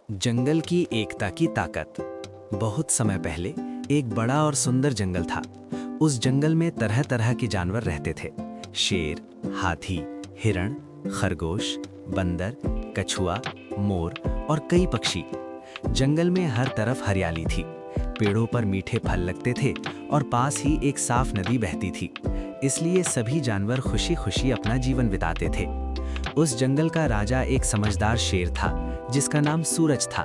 जंगल की एकता की ताकत। बहुत समय पहले एक बड़ा और सुंदर जंगल था। उस जंगल में तरह तरह के जानवर रहते थे। शेर, हाथी, हिरण, खरगोश, बंदर, कछुआ, मोर और कई पक्षी। जंगल में हर तरफ हरियाली थी। पेड़ों पर मीठे फल लगते थे और पास ही एक साफ नदी बहती थी। इसलिए सभी जानवर खुशी खुशी अपना जीवन बिताते थे। उस जंगल का राजा एक समझदार शेर था जिसका नाम सूरज था।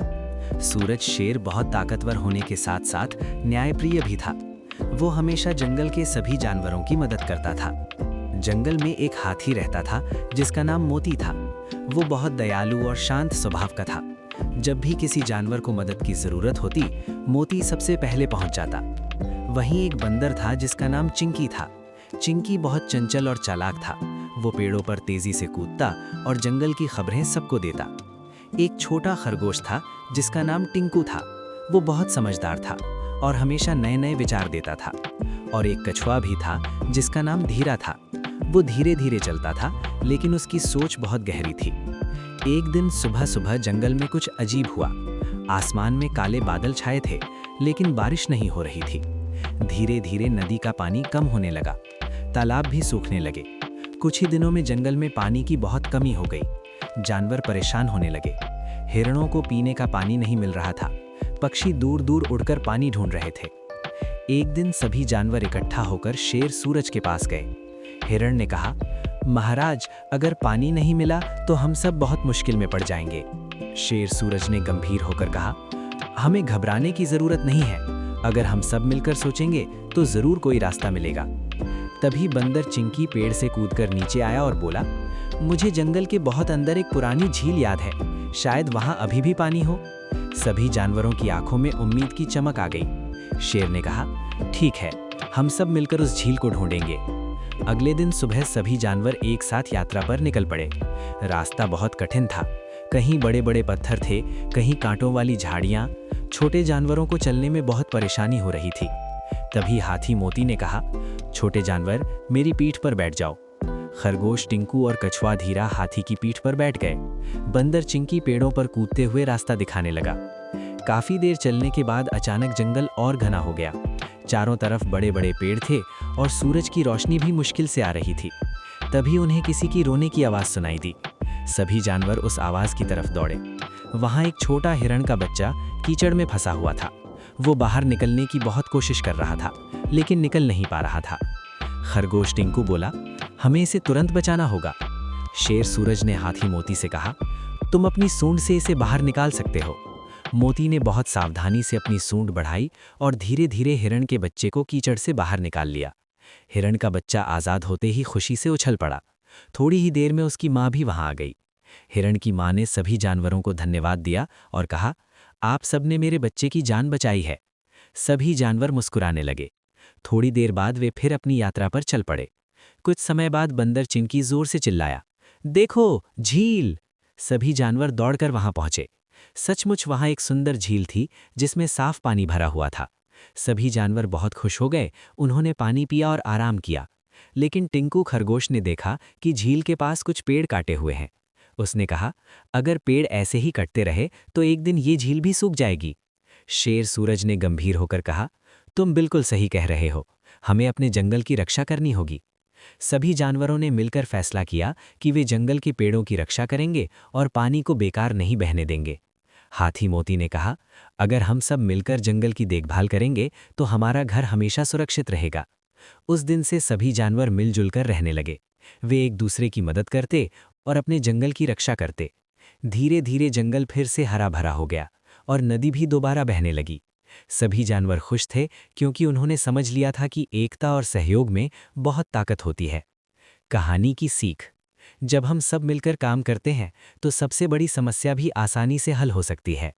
सूरज शेर बहुत ताकतवर होने के साथ साथ न्यायप्रिय भी था। वो हमेशा जंगल के सभी जानवरों की मदद करता था। जंगल में एक हाथी रहता था जिसका नाम मोती था। वो बहुत दयालु और शांत स्वभाव का था। जब भी किसी जानवर को मदद की जरूरत होती, मोती सबसे पहले पहुंच जाता। वहीं एक बंदर था जिसका नाम चिंकी था। चिंकी बहुत चंचल और चालाक था। वो पेड़ों पर तेजी से कूदता और जंगल की खबरें सबको देता। एक छोटा खरगोश था जिसका नाम टिंकू था। वो बहुत समझदार था और हमेशा नए नए विचार देता था। और एक कछुआ भी था जिसका नाम धीरा था। वो धीरे धीरे चलता था लेकिन उसकी सोच बहुत गहरी थी। एक दिन सुबह सुबह जंगल में कुछ अजीब हुआ। आसमान में काले बादल छाए थे लेकिन बारिश नहीं हो रही थी। धीरे धीरे नदी का पानी कम होने लगा। तालाब भी सूखने लगे। कुछ ही दिनों में जंगल में पानी की बहुत कमी हो गई। जानवर परेशान होने लगे। हिरणों को पीने का पानी नहीं मिल रहा था। पक्षी दूर दूर उड़कर पानी ढूंढ रहे थे। एक दिन सभी जानवर इकट्ठा होकर शेर सूरज के पास गए। हिरण ने कहा, महाराज, अगर पानी नहीं मिला तो हम सब बहुत मुश्किल में पड़ जाएंगे। शेर सूरज ने गंभीर होकर कहा, हमें घबराने की जरूरत नहीं है। अगर हम सब मिलकर सोचेंगे तो जरूर कोई रास्ता मिलेगा। तभी बंदर चिंकी पेड़ से कूदकर नीचे आया और बोला, मुझे जंगल के बहुत अंदर एक पुरानी झील याद है। शायद वहां अभी भी पानी हो। सभी जानवरों की आंखों में उम्मीद की चमक आ गई। शेर ने कहा, ठीक है, हम सब मिलकर उस झील को ढूंढेंगे। अगले दिन सुबह सभी जानवर एक साथ यात्रा पर निकल पड़े। रास्ता बहुत कठिन था। कहीं बड़े बड़े पत्थर थे, कहीं कांटों वाली झाड़ियां। छोटे जानवरों को चलने में बहुत परेशानी हो रही थी। तभी हाथी मोती ने कहा, छोटे जानवर, मेरी पीठ पर बैठ जाओ। खरगोश टिंकू और कछुआ धीरा हाथी की पीठ पर बैठ गए। बंदर चिंकी पेड़ों पर कूदते हुए रास्ता दिखाने लगा। काफी देर चलने के बाद अचानक जंगल और घना हो गया। चारों तरफ बड़े बड़े पेड़ थे और सूरज की रोशनी भी मुश्किल से आ रही थी। तभी उन्हें किसी की रोने की आवाज सुनाई दी। सभी जानवर उस आवाज की तरफ दौड़े। वहां एक छोटा हिरण का बच्चा कीचड़ में फंसा हुआ था। वो बाहर निकलने की बहुत कोशिश कर रहा था लेकिन निकल नहीं पा रहा था। खरगोश टिंकू बोला, हमें इसे तुरंत बचाना होगा। शेर सूरज ने हाथी मोती से कहा, तुम अपनी सूंड से इसे बाहर निकाल सकते हो। मोती ने बहुत सावधानी से अपनी सूंड बढ़ाई और धीरे धीरे हिरण के बच्चे को कीचड़ से बाहर निकाल लिया। हिरण का बच्चा आज़ाद होते ही खुशी से उछल पड़ा। थोड़ी ही देर में उसकी माँ भी वहां आ गई। हिरण की माँ ने सभी जानवरों को धन्यवाद दिया और कहा, आप सबने मेरे बच्चे की जान बचाई है। सभी जानवर मुस्कुराने लगे। थोड़ी देर बाद वे फिर अपनी यात्रा पर चल पड़े। कुछ समय बाद बंदर चिंकी जोर से चिल्लाया, देखो, झील! सभी जानवर दौड़कर वहां पहुंचे। सचमुच वहां एक सुंदर झील थी जिसमें साफ पानी भरा हुआ था। सभी जानवर बहुत खुश हो गए। उन्होंने पानी पिया और आराम किया। लेकिन टिंकू खरगोश ने देखा कि झील के पास कुछ पेड़ काटे हुए हैं। उसने कहा, अगर पेड़ ऐसे ही कटते रहे तो एक दिन ये झील भी सूख जाएगी। शेर सूरज ने गंभीर होकर कहा, तुम बिल्कुल सही कह रहे हो। हमें अपने जंगल की रक्षा करनी होगी। सभी जानवरों ने मिलकर फैसला किया कि वे जंगल के पेड़ों की रक्षा करेंगे और पानी को बेकार नहीं बहने देंगे। हाथी मोती ने कहा, अगर हम सब मिलकर जंगल की देखभाल करेंगे तो हमारा घर हमेशा सुरक्षित रहेगा। उस दिन से सभी जानवर मिलजुल कर रहने लगे। वे एक दूसरे की मदद करते और अपने जंगल की रक्षा करते। धीरे धीरे जंगल फिर से हरा भरा हो गया और नदी भी दोबारा बहने लगी। सभी जानवर खुश थे क्योंकि उन्होंने समझ लिया था कि एकता और सहयोग में बहुत ताकत होती है। कहानी की सीख। जब हम सब मिलकर काम करते हैं तो सबसे बड़ी समस्या भी आसानी से हल हो सकती है।